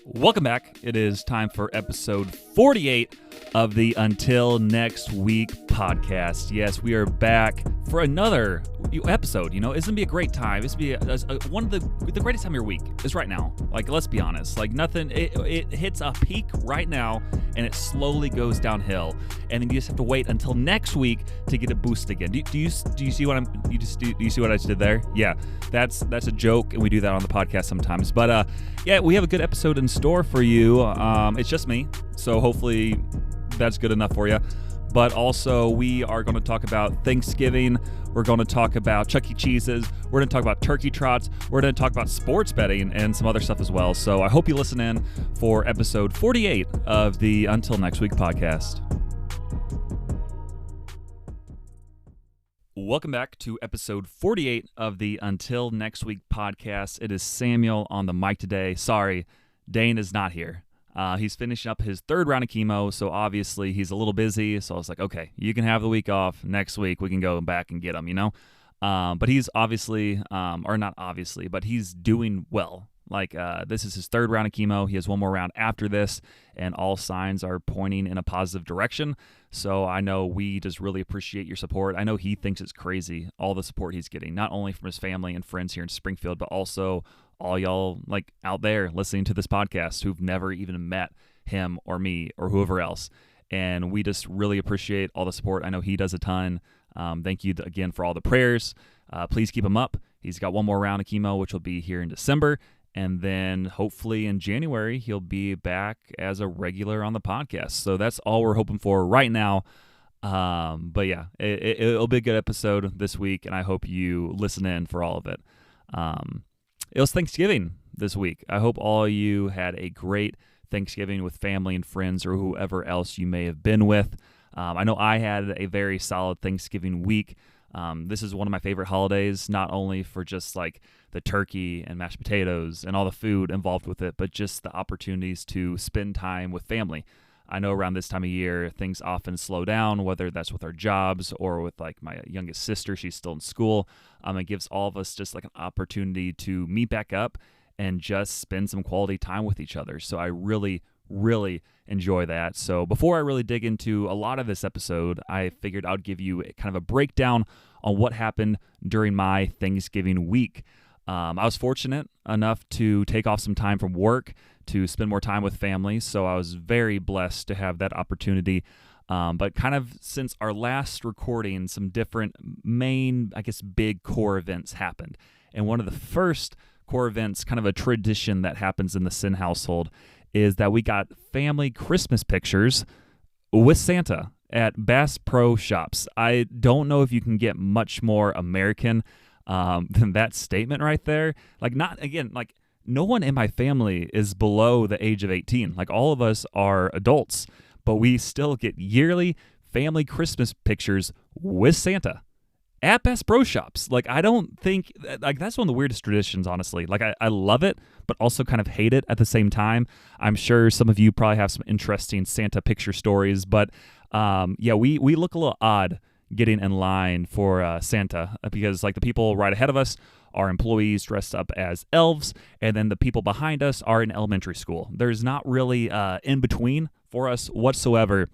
Welcome back. It is time for episode 48 of the Until Next Week podcast. Yes, we are back for another episode. You know, it's going to be a great time. It's going to be one of the greatest time of your week is right now. Like, let's be honest. Like, nothing, it hits a peak right now, and it slowly goes downhill. And then you just have to wait until next week to get a boost again. Do you see what do you see what I just did there? Yeah, that's a joke, and we do that on the podcast sometimes. But yeah, we have a good episode in store for you. It's just me, so hopefully that's good enough for you. But also, we are going to talk about Thanksgiving. We're going to talk about Chuck E. Cheese's. We're going to talk about turkey trots. We're going to talk about sports betting and some other stuff as well. So I hope you listen in for episode 48 of the Until Next Week podcast. Welcome back to episode 48 of the Until Next Week podcast. It is Samuel on the mic today. Sorry, Dane is not here. He's finishing up his third round of chemo, so obviously he's a little busy. So I was like, okay, you can have the week off. Next week we can go back and get him, you know? But he's obviously, or not obviously, but he's doing well. Like, this is his third round of chemo. He has one more round after this, and all signs are pointing in a positive direction. So I know we just really appreciate your support. I know he thinks it's crazy, all the support he's getting, not only from his family and friends here in Springfield, but also all y'all like out there listening to this podcast who've never even met him or me or whoever else. And we just really appreciate all the support. I know he does a ton. Thank you again for all the prayers. Please keep him up. He's got one more round of chemo, which will be here in December. And then hopefully in January, he'll be back as a regular on the podcast. So that's all we're hoping for right now. But yeah, it'll be a good episode this week, and I hope you listen in for all of it. It was Thanksgiving this week. I hope all of you had a great Thanksgiving with family and friends or whoever else you may have been with. I know I had a very solid Thanksgiving week. This is one of my favorite holidays, not only for just like the turkey and mashed potatoes and all the food involved with it, but just the opportunities to spend time with family. I know around this time of year, things often slow down, whether that's with our jobs or with like my youngest sister. She's still in school. It gives all of us just like an opportunity to meet back up and just spend some quality time with each other. So I really enjoy that. So before I really dig into a lot of this episode, I figured I'd give you kind of a breakdown on what happened during my Thanksgiving week. I was fortunate enough to take off some time from work to spend more time with family, so I was very blessed to have that opportunity. But kind of since our last recording, some different main, I guess, big core events happened. And one of the first core events, kind of a tradition that happens in the Sin household, is that we got family Christmas pictures with Santa at Bass Pro Shops. I don't know if you can get much more American than that statement right there. Like, not, again, like, no one in my family is below the age of 18. Like, all of us are adults, but we still get yearly family Christmas pictures with Santa at Bass Pro Shops. Like, I don't think, like, that's one of the weirdest traditions, honestly. Like, I love it, but also kind of hate it at the same time. I'm sure some of you probably have some interesting Santa picture stories, but yeah, we look a little odd getting in line for Santa, because like the people right ahead of us are employees dressed up as elves, and then the people behind us are in elementary school. There's not really in between for us whatsoever.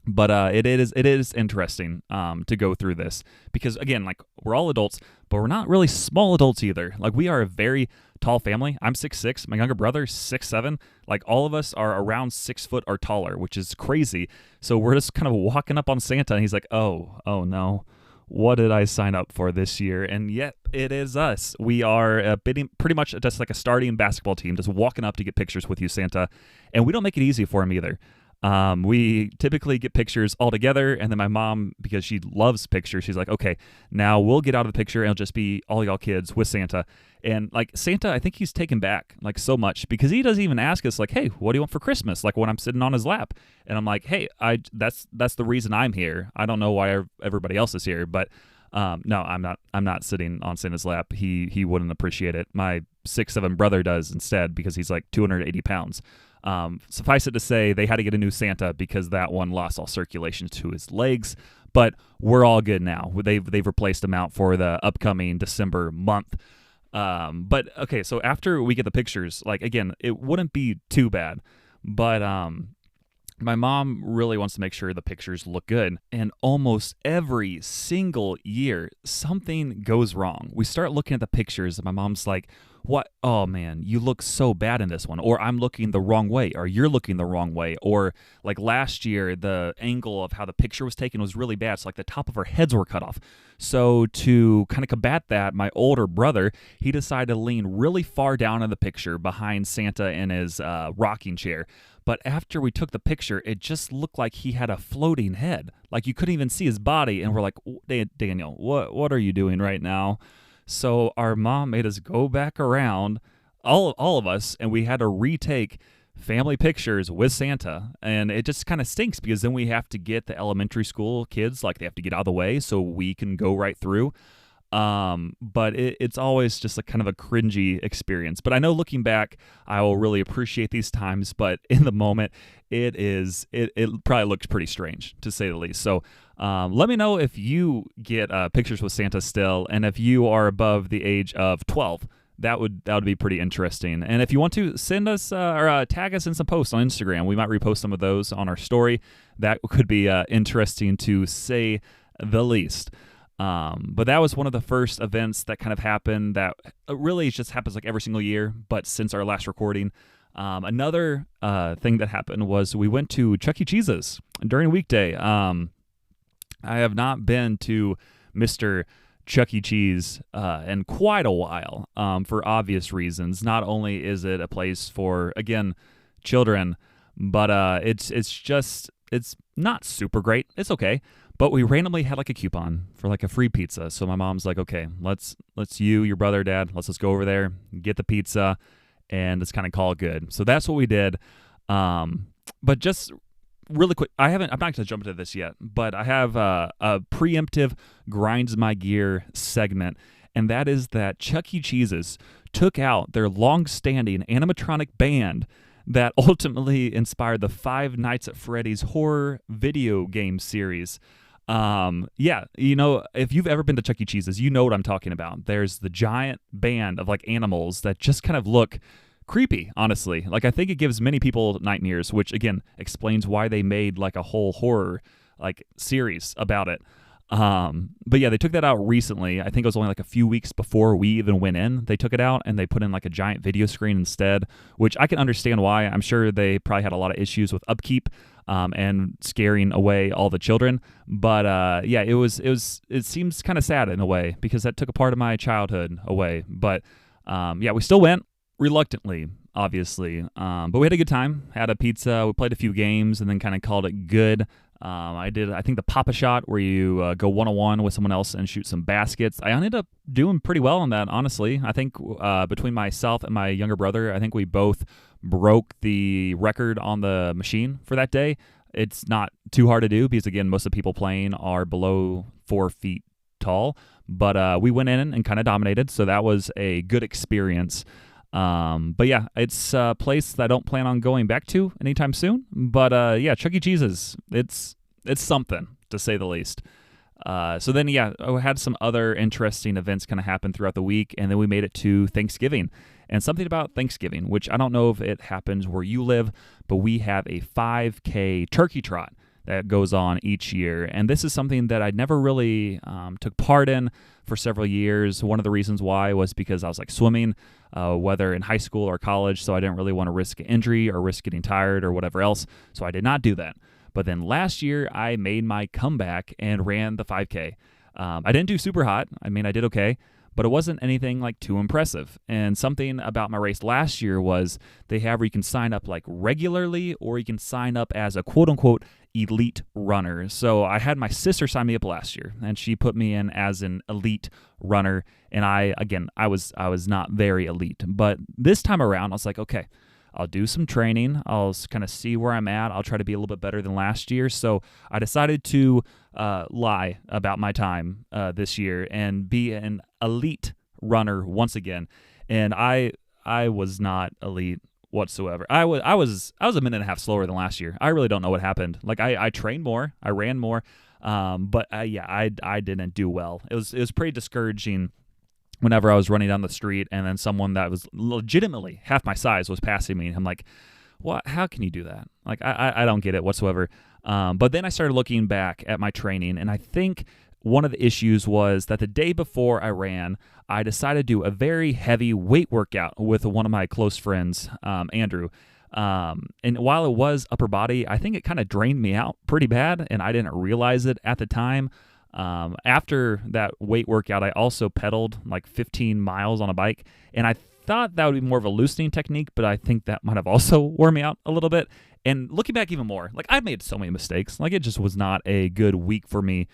But it is interesting to go through this, because again, like, we're all adults, but we're not really small adults either. Like, we are a very tall family. I'm 6'6", my younger brother 6'7". Like, all of us are around 6 foot or taller, which is crazy. So we're just kind of walking up on Santa, and he's like, oh no, what did I sign up for this year? And yet it is us. We are pretty much just like a starting basketball team, just walking up to get pictures with you, Santa. And we don't make it easy for him either. We typically get pictures all together, and then my mom, because she loves pictures, she's like, okay, now we'll get out of the picture and it'll just be all y'all kids with Santa. And like, Santa, I think he's taken back like so much, because he doesn't even ask us like, hey, what do you want for Christmas? Like, when I'm sitting on his lap, and I'm like, hey, that's the reason I'm here. I don't know why everybody else is here, but no, I'm not sitting on Santa's lap. He wouldn't appreciate it. My 6'7" brother does instead, because he's like 280 pounds. Suffice it to say, they had to get a new Santa because that one lost all circulation to his legs, but we're all good now. They've replaced him out for the upcoming December month. But okay, so after we get the pictures, like again, it wouldn't be too bad, but my mom really wants to make sure the pictures look good. And almost every single year, something goes wrong. We start looking at the pictures, and my mom's like, what? Oh man, you look so bad in this one. Or I'm looking the wrong way, or you're looking the wrong way. Or like last year, the angle of how the picture was taken was really bad. So like the top of our heads were cut off. So to kind of combat that, my older brother, he decided to lean really far down in the picture behind Santa in his rocking chair. But after we took the picture, it just looked like he had a floating head. Like you couldn't even see his body. And we're like, Daniel, what are you doing right now? So our mom made us go back around, all of us, and we had to retake family pictures with Santa. And it just kind of stinks because then we have to get the elementary school kids, like they have to get out of the way so we can go right through. But it's always just a kind of a cringy experience. But I know looking back, I will really appreciate these times. But in the moment, it probably looks pretty strange, to say the least. So let me know if you get pictures with Santa still, and if you are above the age of 12. That would be pretty interesting. And if you want to send us or tag us in some posts on Instagram, we might repost some of those on our story. That could be interesting to say the least. But that was one of the first events that kind of happened that really just happens like every single year, but since our last recording. Another thing that happened was we went to Chuck E. Cheese's during a weekday. I have not been to Mr. Chuck E. Cheese in quite a while for obvious reasons. Not only is it a place for, again, children, but it's not super great. It's okay. But we randomly had like a coupon for like a free pizza. So my mom's like, okay, let's you, your brother, dad, let's just go over there, get the pizza, and let's kind of call it good. So that's what we did. But just really quick, I'm not going to jump into this yet, but I have a preemptive grinds my gear segment, and that is that Chuck E. Cheese's took out their long-standing animatronic band that ultimately inspired the Five Nights at Freddy's horror video game series. Yeah, if you've ever been to Chuck E. Cheese's, you know what I'm talking about. There's the giant band of like animals that just kind of look creepy, honestly. Like I think it gives many people nightmares, which again explains why they made like a whole horror like series about it. But yeah, they took that out recently. I think it was only like a few weeks before we even went in. They took it out and they put in like a giant video screen instead, which I can understand why. I'm sure they probably had a lot of issues with upkeep and scaring away all the children. But yeah, it seems kind of sad in a way because that took a part of my childhood away. But yeah, we still went reluctantly, obviously. But we had a good time, had a pizza, we played a few games and then kind of called it good. I think the Papa Shot where you go one-on-one with someone else and shoot some baskets. I ended up doing pretty well on that, honestly. I think between myself and my younger brother, I think we both broke the record on the machine for that day. It's not too hard to do because, again, most of the people playing are below 4 feet tall. But we went in and kind of dominated, so that was a good experience. But yeah, it's a place that I don't plan on going back to anytime soon. But yeah, Chuck E. Cheese's, it's something, to say the least. So then, yeah, I had some other interesting events kind of happen throughout the week, and then we made it to Thanksgiving. And something about Thanksgiving, which I don't know if it happens where you live, but we have a 5K turkey trot that goes on each year. And this is something that I never really took part in for several years. One of the reasons why was because I was like swimming, whether in high school or college, so I didn't really want to risk injury or risk getting tired or whatever else, so I did not do that. But then last year, I made my comeback and ran the 5K. I didn't do super hot. I mean, I did okay, but it wasn't anything like too impressive. And something about my race last year was they have where you can sign up like regularly or you can sign up as a quote-unquote elite runner. So I had my sister sign me up last year, and she put me in as an elite runner. And I was not very elite. But this time around, I was like, okay, I'll do some training. I'll kind of see where I'm at. I'll try to be a little bit better than last year. So I decided to lie about my time this year and be an elite runner once again. And I was not elite whatsoever. I was a minute and a half slower than last year. I really don't know what happened. Like I trained more, I ran more, but yeah, I didn't do well. It was pretty discouraging whenever I was running down the street and then someone that was legitimately half my size was passing me. I'm like, what? How can you do that? Like, I don't get it whatsoever. But then I started looking back at my training, and I think one of the issues was that the day before I ran, I decided to do a very heavy weight workout with one of my close friends, Andrew. And while it was upper body, I think it kind of drained me out pretty bad, and I didn't realize it at the time. After that weight workout, I also pedaled like 15 miles on a bike, and I thought that would be more of a loosening technique, but I think that might have also worn me out a little bit. And looking back even more, like I've made so many mistakes. Like it just was not a good week for me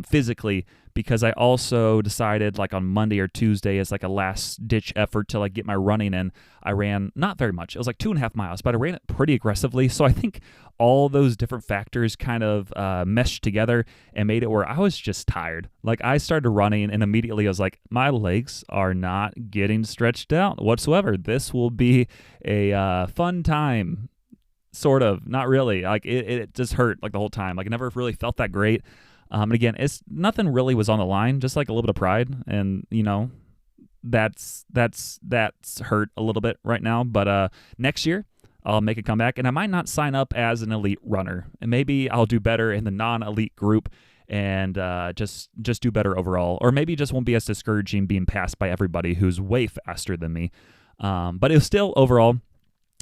physically, because I also decided like on Monday or Tuesday as like a last ditch effort to like get my running in. I ran not very much. It was like 2.5 miles, but I ran it pretty aggressively. So I think all those different factors kind of meshed together and made it where I was just tired. Like I started running and immediately I was like, my legs are not getting stretched out whatsoever. This will be a fun time. Sort of, not really. Like it just hurt like the whole time. Like I never really felt that great. And again, it's nothing really was on the line, just like a little bit of pride, and you know, that's hurt a little bit right now. But next year I'll make a comeback, and I might not sign up as an elite runner, and maybe I'll do better in the non-elite group, and just do better overall, or maybe it just won't be as discouraging being passed by everybody who's way faster than me. But it was still overall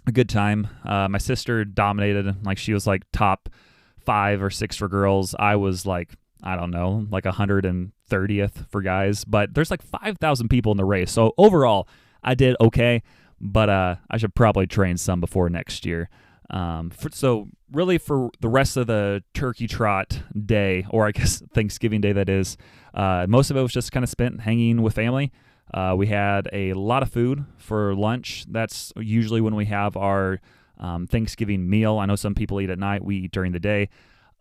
a good time. My sister dominated, like she was like top 5 or 6 for girls. I was like, I don't know, like 130th for guys, but there's like 5,000 people in the race. So overall, I did okay, but I should probably train some before next year. So really for the rest of the turkey trot day, or I guess Thanksgiving day that is, most of it was just kind of spent hanging with family. We had a lot of food for lunch. That's usually when we have our Thanksgiving meal. I know some people eat at night. We eat during the day.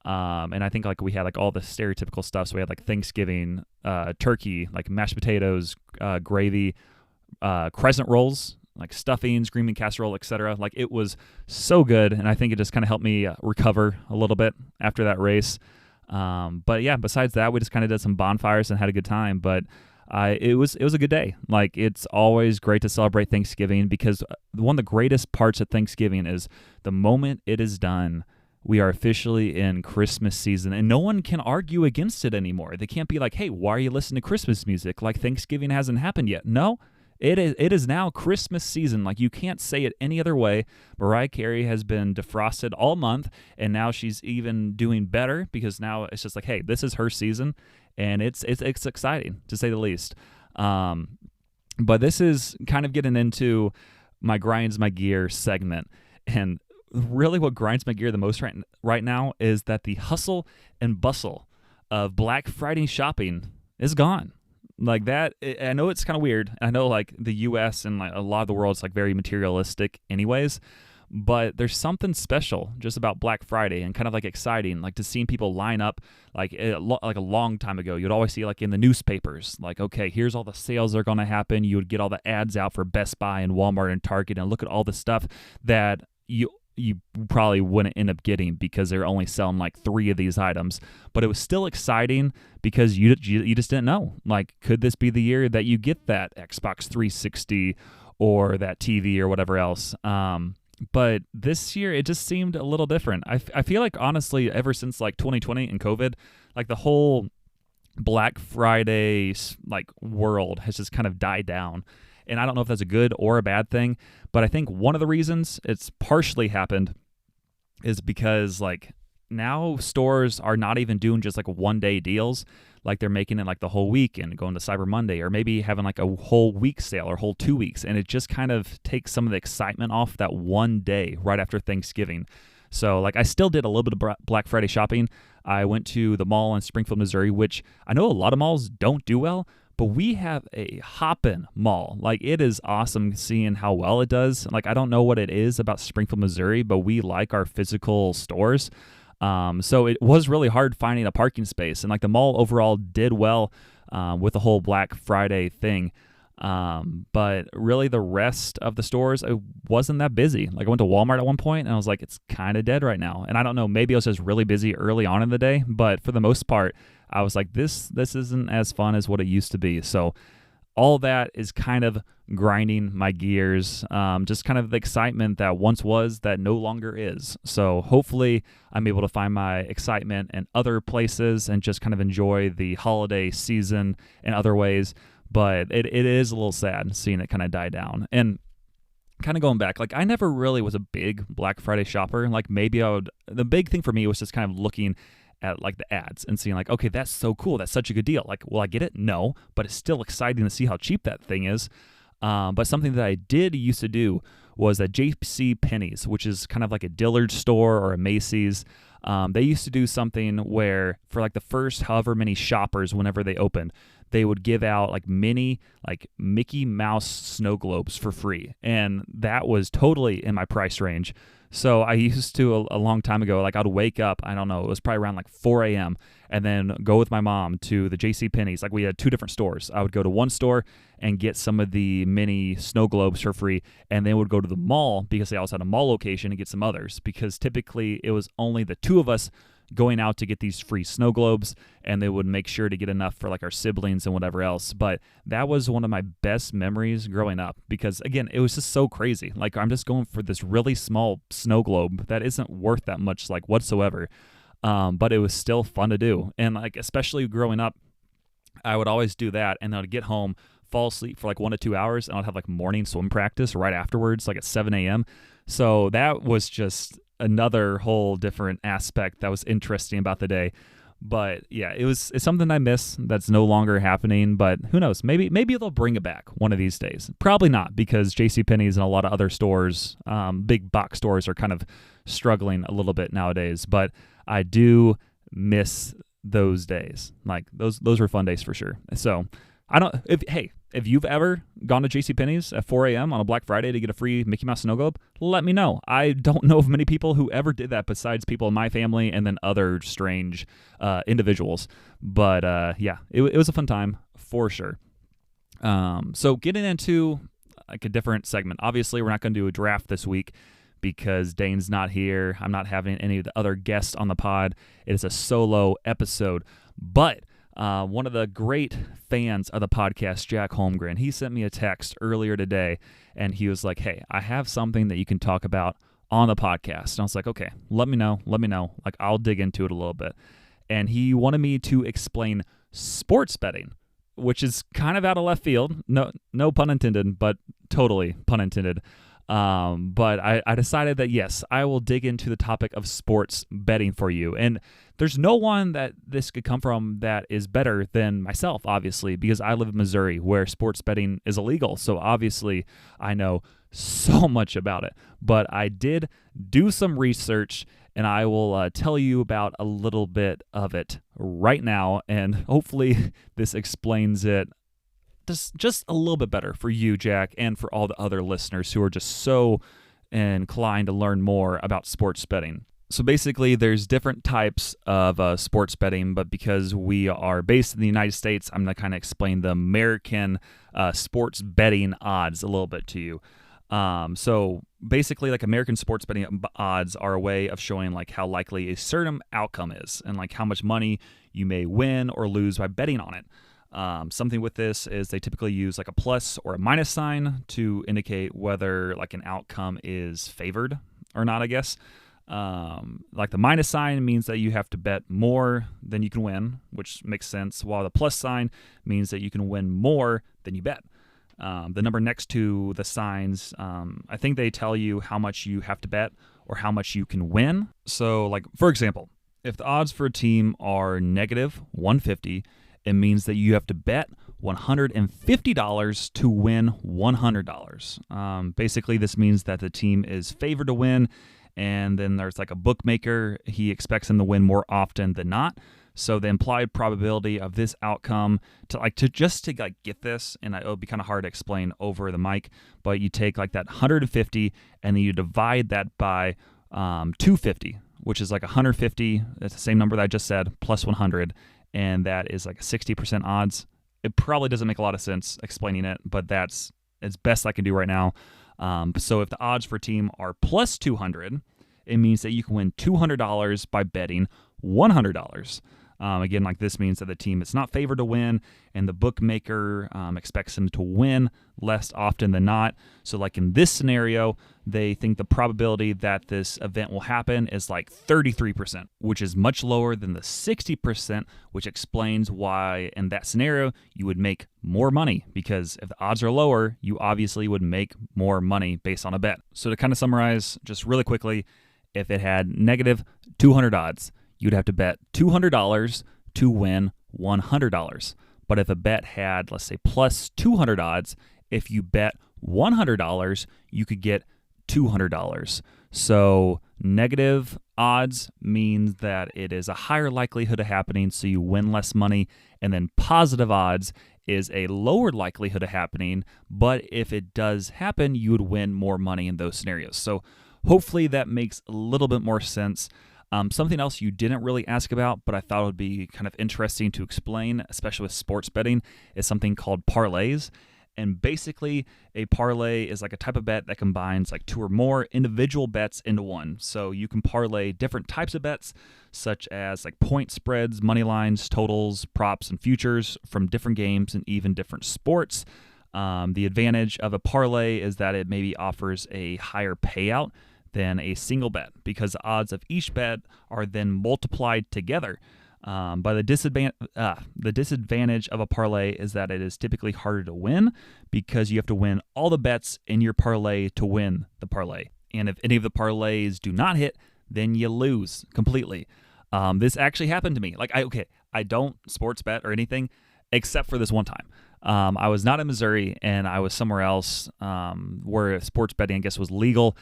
And I think like we had like all the stereotypical stuff. So we had like Thanksgiving turkey, like mashed potatoes, gravy, crescent rolls, like stuffings, green bean casserole, etc. Like it was so good, and I think it just kind of helped me recover a little bit after that race. But yeah, besides that, we just kind of did some bonfires and had a good time. But it was a good day. Like it's always great to celebrate Thanksgiving, because one of the greatest parts of Thanksgiving is the moment it is done, we are officially in Christmas season, and no one can argue against it anymore. They can't be like, hey, why are you listening to Christmas music? Like Thanksgiving hasn't happened yet. No, it is now Christmas season. Like you can't say it any other way. Mariah Carey has been defrosted all month, and now she's even doing better, because now it's just like, hey, this is her season, and it's exciting to say the least. But this is kind of getting into my grinds my gear segment, and really what grinds my gear the most right now is that the hustle and bustle of Black Friday shopping is gone. Like that, I know it's kind of weird. I know like the U.S. and like a lot of the world is like very materialistic anyways, but there's something special just about Black Friday and kind of like exciting, like to seeing people line up like a long time ago. You'd always see like in the newspapers, like, okay, here's all the sales that are going to happen. You would get all the ads out for Best Buy and Walmart and Target, and look at all the stuff that you probably wouldn't end up getting because they're only selling like 3 of these items. But it was still exciting because you just didn't know. Like, could this be the year that you get that Xbox 360 or that TV or whatever else? But this year, it just seemed a little different. I feel like, honestly, ever since like 2020 and COVID, like the whole Black Friday like world has just kind of died down. And I don't know if that's a good or a bad thing, but I think one of the reasons it's partially happened is because like now stores are not even doing just like 1-day deals. Like they're making it like the whole week and going to Cyber Monday, or maybe having like a whole week sale or whole 2 weeks. And it just kind of takes some of the excitement off that one day right after Thanksgiving. So like I still did a little bit of Black Friday shopping. I went to the mall in Springfield, Missouri, which I know a lot of malls don't do well, but we have a hoppin' mall. Like, it is awesome seeing how well it does. Like, I don't know what it is about Springfield, Missouri, but we like our physical stores. So it was really hard finding a parking space. And, like, the mall overall did well with the whole Black Friday thing. But really the rest of the stores, it wasn't that busy. Like, I went to Walmart at one point, and I was like, it's kind of dead right now. And I don't know, maybe I was just really busy early on in the day. But for the most part, I was like, this isn't as fun as what it used to be. So all that is kind of grinding my gears, just kind of the excitement that once was that no longer is. So hopefully I'm able to find my excitement in other places and just kind of enjoy the holiday season in other ways. But it is a little sad seeing it kind of die down. And kind of going back, like I never really was a big Black Friday shopper. Like maybe the big thing for me was just kind of looking at like the ads and seeing like, okay, that's so cool. That's such a good deal. Like, will I get it? No, but it's still exciting to see how cheap that thing is. But something that I did used to do was at JC Penney's, which is kind of like a Dillard store or a Macy's. They used to do something where for like the first however many shoppers, whenever they opened, they would give out like mini like Mickey Mouse snow globes for free. And that was totally in my price range. So I used to, a long time ago, like I'd wake up, I don't know, it was probably around like 4 a.m. and then go with my mom to the J.C. Penney's. Like we had two different stores. I would go to one store and get some of the mini snow globes for free, and then would go to the mall because they also had a mall location and get some others, because typically it was only the two of us going out to get these free snow globes, and they would make sure to get enough for like our siblings and whatever else. But that was one of my best memories growing up, because again, it was just so crazy. Like I'm just going for this really small snow globe that isn't worth that much like whatsoever. But it was still fun to do. And like, especially growing up, I would always do that, and then I'd get home, fall asleep for like 1 to 2 hours, and I'd have like morning swim practice right afterwards, like at 7 a.m. So that was just another whole different aspect that was interesting about the day. But yeah, it's something I miss that's no longer happening, but who knows, maybe they'll bring it back one of these days. Probably not, because JCPenney's and a lot of other stores, big box stores, are kind of struggling a little bit nowadays. But I do miss those days. Like those were fun days for sure. So if you've ever gone to JCPenney's at 4 a.m. on a Black Friday to get a free Mickey Mouse snow globe, let me know. I don't know of many people who ever did that besides people in my family and then other strange individuals. But yeah, it was a fun time for sure. So getting into like a different segment. Obviously, we're not going to do a draft this week because Dane's not here. I'm not having any of the other guests on the pod. It is a solo episode. But one of the great fans of the podcast, Jack Holmgren, he sent me a text earlier today, and he was like, hey, I have something that you can talk about on the podcast. And I was like, okay, let me know. Like, I'll dig into it a little bit. And he wanted me to explain sports betting, which is kind of out of left field. No pun intended, but totally pun intended. But I decided that, yes, I will dig into the topic of sports betting for you. And there's no one that this could come from that is better than myself, obviously, because I live in Missouri where sports betting is illegal. So obviously I know so much about it. But I did do some research, and I will tell you about a little bit of it right now. And hopefully this explains it just a little bit better for you, Jack, and for all the other listeners who are just so inclined to learn more about sports betting. So basically, there's different types of sports betting, but because we are based in the United States, I'm going to kind of explain the American sports betting odds a little bit to you. So basically, like, American sports betting odds are a way of showing like how likely a certain outcome is and like how much money you may win or lose by betting on it. Something with this is they typically use like a plus or a minus sign to indicate whether like an outcome is favored or not, I guess. Like the minus sign means that you have to bet more than you can win, which makes sense, while the plus sign means that you can win more than you bet. The number next to the signs, I think they tell you how much you have to bet or how much you can win. So like, for example, if the odds for a team are negative 150, it means that you have to bet $150 to win $100. Basically, this means that the team is favored to win, and then there's like a bookmaker. He expects them to win more often than not. So the implied probability of this outcome to get this, and it would be kind of hard to explain over the mic, but you take like that 150 and then you divide that by 250, which is like 150. That's the same number that I just said, plus 100. And that is like a 60% odds. It probably doesn't make a lot of sense explaining it, but that's as best I can do right now. So if the odds for a team are plus 200, it means that you can win $200 by betting $100. Again, like this means that the team is not favored to win, and the bookmaker expects them to win less often than not. So like in this scenario, they think the probability that this event will happen is like 33%, which is much lower than the 60%, which explains why in that scenario you would make more money, because if the odds are lower, you obviously would make more money based on a bet. So to kind of summarize just really quickly, if it had negative 200 odds, you'd have to bet $200 to win $100. But if a bet had, let's say, plus 200 odds, if you bet $100, you could get $200. So negative odds means that it is a higher likelihood of happening, so you win less money. And then positive odds is a lower likelihood of happening, but if it does happen, you would win more money in those scenarios. So hopefully that makes a little bit more sense. Something else you didn't really ask about, but I thought would be kind of interesting to explain, especially with sports betting, is something called parlays. And basically, a parlay is like a type of bet that combines like two or more individual bets into one. So you can parlay different types of bets, such as like point spreads, money lines, totals, props, and futures from different games and even different sports. The advantage of a parlay is that it maybe offers a higher payout than a single bet, because the odds of each bet are then multiplied together. But the disadvantage of a parlay is that it is typically harder to win, because you have to win all the bets in your parlay to win the parlay. And if any of the parlays do not hit, then you lose completely. This actually happened to me. I don't sports bet or anything except for this one time. I was not in Missouri, and I was somewhere else where sports betting, I guess, was legal.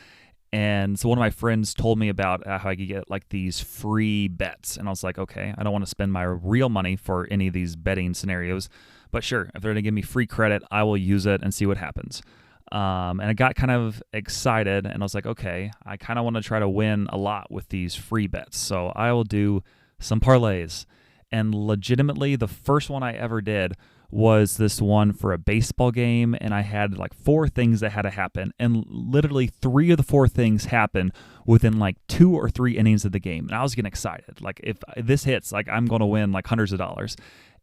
And so one of my friends told me about how I could get like these free bets. And I was like, okay, I don't want to spend my real money for any of these betting scenarios. But sure, if they're going to give me free credit, I will use it and see what happens. And I got kind of excited, and I was like, okay, I kind of want to try to win a lot with these free bets. So I will do some parlays. And legitimately, the first one I ever did was this one for a baseball game, and I had like 4 things that had to happen, and literally 3 of the 4 things happened within like 2 or 3 innings of the game, and I was getting excited. Like, if this hits, like, I'm going to win like hundreds of dollars.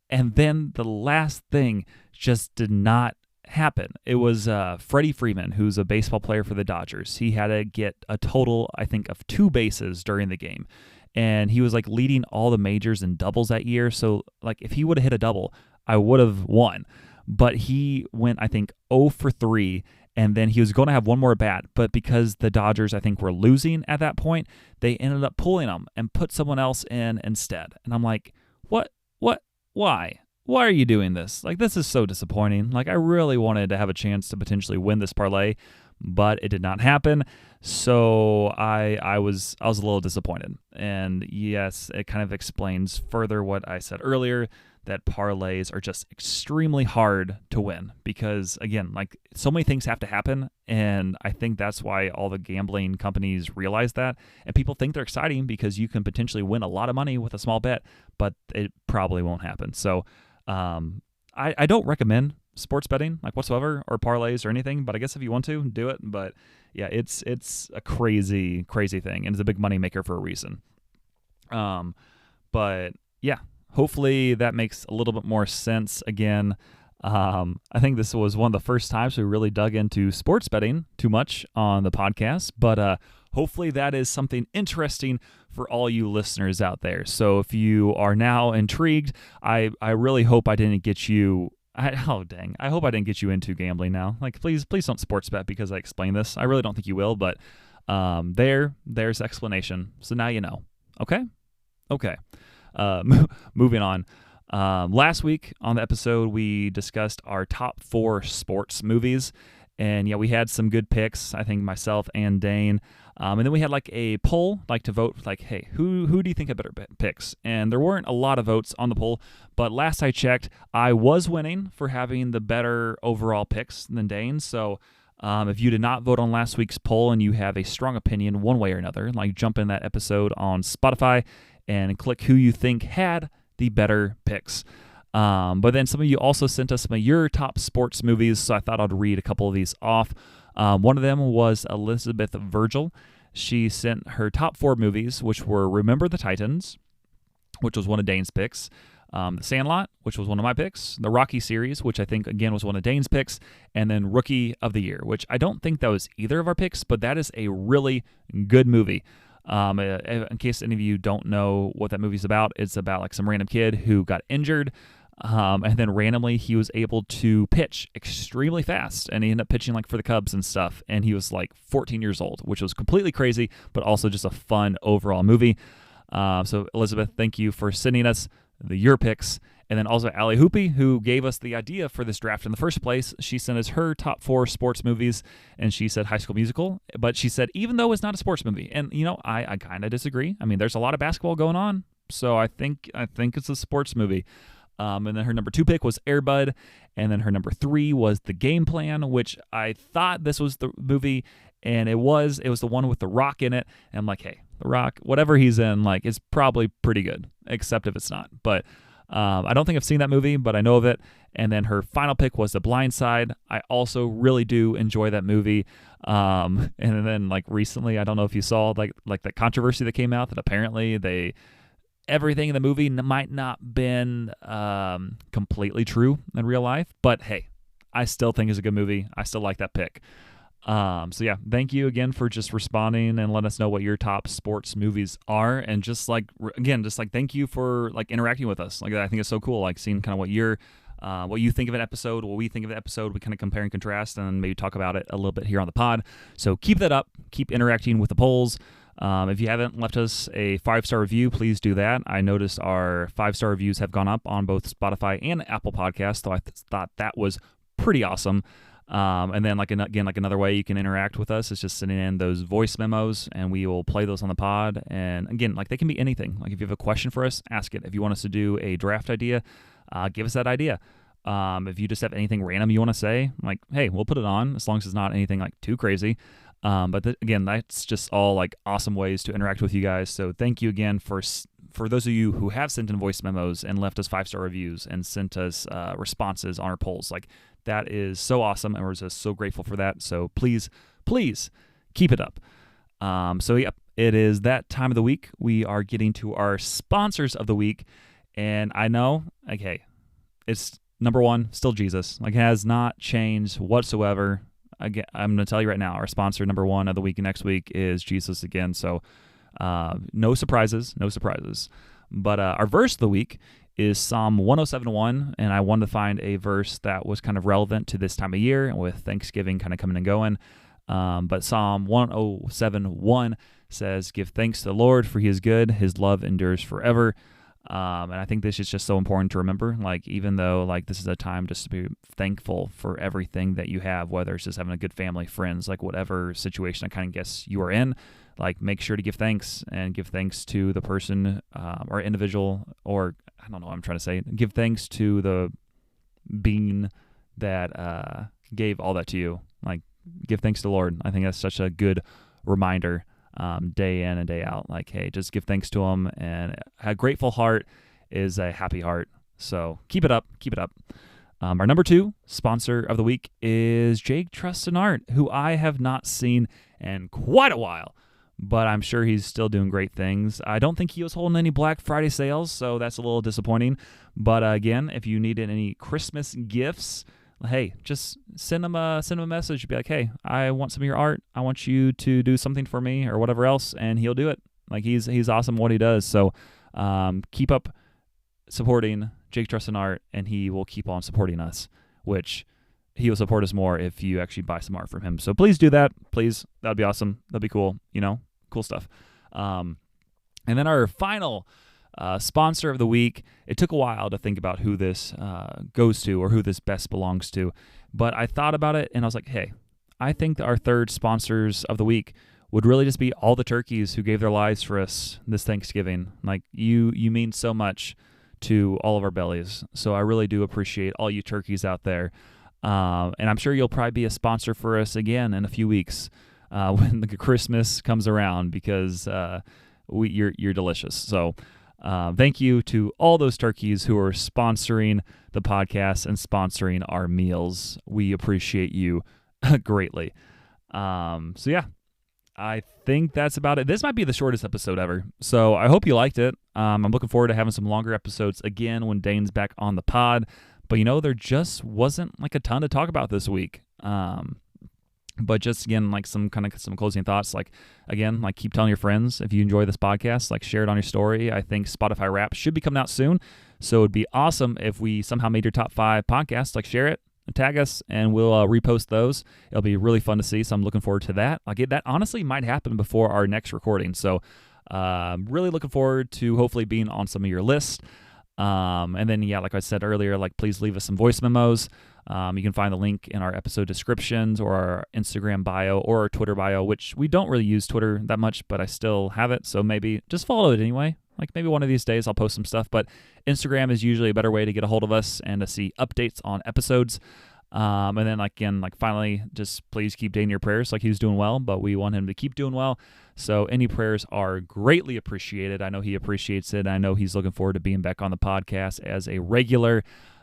And then the last thing just did not happen. It was Freddy Freeman, who's a baseball player for the Dodgers. He had to get a total, I think, of 2 bases during the game, and he was like leading all the majors in doubles that year. So like, if he would have hit a double, I would have won. But he went, I think, 0 for 3, and then he was going to have one more bat. But because the Dodgers, I think, were losing at that point, they ended up pulling him and put someone else in instead. And I'm like, what, why? Why are you doing this? Like, this is so disappointing. Like, I really wanted to have a chance to potentially win this parlay, but it did not happen. So I was a little disappointed. And yes, it kind of explains further what I said earlier, that parlays are just extremely hard to win, because again, like, so many things have to happen, and I think that's why all the gambling companies realize that, and people think they're exciting because you can potentially win a lot of money with a small bet, but it probably won't happen. So I don't recommend sports betting like whatsoever, or parlays or anything, but I guess if you want to, do it. But yeah, it's a crazy thing, and it's a big money maker for a reason. But yeah, hopefully that makes a little bit more sense. Again, I think this was one of the first times we really dug into sports betting too much on the podcast, but hopefully that is something interesting for all you listeners out there. So if you are now intrigued, I really hope I didn't get you I hope I didn't get you into gambling now. Like, please don't sports bet because I explained this. I really don't think you will, but there's explanation. So now you know. Okay. Moving on. Last week on the episode, we discussed our top 4 sports movies. And yeah, we had some good picks, I think myself and Dane. And then we had like a poll, like to vote, like, hey, who do you think had better picks? And there weren't a lot of votes on the poll, but last I checked, I was winning for having the better overall picks than Dane. So if you did not vote on last week's poll and you have a strong opinion one way or another, like, jump in that episode on Spotify and click who you think had the better picks. But then some of you also sent us some of your top sports movies, so I thought I'd read a couple of these off. One of them was Elizabeth Virgil. She sent her top 4 movies, which were Remember the Titans, which was one of Dane's picks. The Sandlot, which was one of my picks. The Rocky series, which I think, again, was one of Dane's picks. And then Rookie of the Year, which I don't think that was either of our picks, but that is a really good movie. In case any of you don't know what that movie's about, it's about like some random kid who got injured, and then randomly he was able to pitch extremely fast, and he ended up pitching like for the Cubs and stuff, and he was like 14 years old, which was completely crazy, but also just a fun overall movie. So Elizabeth, thank you for sending us your picks. And then also Allie Hoopy, who gave us the idea for this draft in the first place. She sent us her top 4 sports movies, and she said High School Musical. But she said, even though it's not a sports movie, and I kind of disagree. I mean, there's a lot of basketball going on, so I think it's a sports movie. And then her number 2 pick was Air Bud, and then her number 3 was The Game Plan, which I thought this was the movie, and it was the one with The Rock in it. And I'm like, hey, The Rock, whatever he's in, like, it's probably pretty good, except if it's not. But I don't think I've seen that movie, but I know of it. And then her final pick was The Blind Side. I also really do enjoy that movie. And then like recently, I don't know if you saw like that controversy that came out that apparently everything in the movie might not been completely true in real life. But hey, I still think it's a good movie. I still like that pick. So yeah, thank you again for just responding and letting us know what your top sports movies are, and just like thank you for like interacting with us. Like, I think it's so cool, like seeing kind of what you think of an episode, what we think of an episode. We kind of compare and contrast, and maybe talk about it a little bit here on the pod. So keep that up. Keep interacting with the polls. If you haven't left us a 5-star review, please do that. I noticed our 5-star reviews have gone up on both Spotify and Apple Podcasts, so I thought that was pretty awesome. And then another way you can interact with us is just sending in those voice memos, and we will play those on the pod. And again, like, they can be anything. Like, if you have a question for us, ask it. If you want us to do a draft idea, give us that idea. If you just have anything random you want to say, like, hey, we'll put it on, as long as it's not anything like too crazy. But again, that's just all like awesome ways to interact with you guys. So thank you again for those of you who have sent in voice memos and left us 5-star reviews and sent us responses on our polls. Like, that is so awesome, and we're just so grateful for that. So please keep it up. So yeah, it is that time of the week. We are getting to our sponsors of the week, and I know, okay, it's number 1, still Jesus. Like, it has not changed whatsoever. Again, I'm going to tell you right now, our sponsor number 1 of the week next week is Jesus again. So no surprises. But our verse of the week is Psalm 107:1, and I wanted to find a verse that was kind of relevant to this time of year with Thanksgiving kind of coming and going. But Psalm 107:1 says, "Give thanks to the Lord, for he is good. His love endures forever." And I think this is just so important to remember. Like, even though like this is a time just to be thankful for everything that you have, whether it's just having a good family, friends, like whatever situation I kind of guess you are in, like, make sure to give thanks, and give thanks to the person or individual, or I don't know what I'm trying to say. Give thanks to the being that gave all that to you. Like, give thanks to the Lord. I think that's such a good reminder. Day in and day out, like, hey, just give thanks to him, and a grateful heart is a happy heart. So keep it up. Our number 2 sponsor of the week is Jake Trust and Art, who I have not seen in quite a while, but I'm sure he's still doing great things. I don't think he was holding any Black Friday sales, so that's a little disappointing. But again, if you needed any Christmas gifts, hey, just send him a message. Be like, hey, I want some of your art. I want you to do something for me, or whatever else, and he'll do it. Like, he's awesome at what he does. So keep up supporting Jake Trust and Art, and he will keep on supporting us, which he will support us more if you actually buy some art from him. So please do that. Please. That'd be awesome. That'd be cool. Cool stuff. And then our final sponsor of the week, it took a while to think about who this goes to, or who this best belongs to, but I thought about it, and I was like, hey, I think that our third sponsors of the week would really just be all the turkeys who gave their lives for us this Thanksgiving. Like, you mean so much to all of our bellies, so I really do appreciate all you turkeys out there, and I'm sure you'll probably be a sponsor for us again in a few weeks when the Christmas comes around, because you're delicious. So thank you to all those turkeys who are sponsoring the podcast and sponsoring our meals. We appreciate you greatly. So yeah, I think that's about it. This might be the shortest episode ever, so I hope you liked it. I'm looking forward to having some longer episodes again when Dane's back on the pod. But, there just wasn't like a ton to talk about this week. But just, again, like some closing thoughts. Like, again, like keep telling your friends if you enjoy this podcast. Like, share it on your story. I think Spotify Wrapped should be coming out soon. So it'd be awesome if we somehow made your top 5 podcasts. Like, share it. Tag us, and we'll repost those. It'll be really fun to see, so I'm looking forward to that. That honestly might happen before our next recording, so really looking forward to hopefully being on some of your lists. And then, like I said earlier, like please leave us some voice memos. You can find the link in our episode descriptions or our Instagram bio or our Twitter bio, which we don't really use Twitter that much, but I still have it, so maybe just follow it anyway. Like maybe one of these days I'll post some stuff, but Instagram is usually a better way to get a hold of us and to see updates on episodes. And then again, finally, just please keep Dane in your prayers. Like he's doing well, but we want him to keep doing well. So any prayers are greatly appreciated. I know he appreciates it. I know he's looking forward to being back on the podcast as a regular.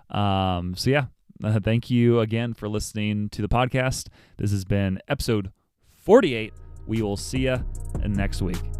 Thank you again for listening to the podcast. This has been episode 48. We will see you next week.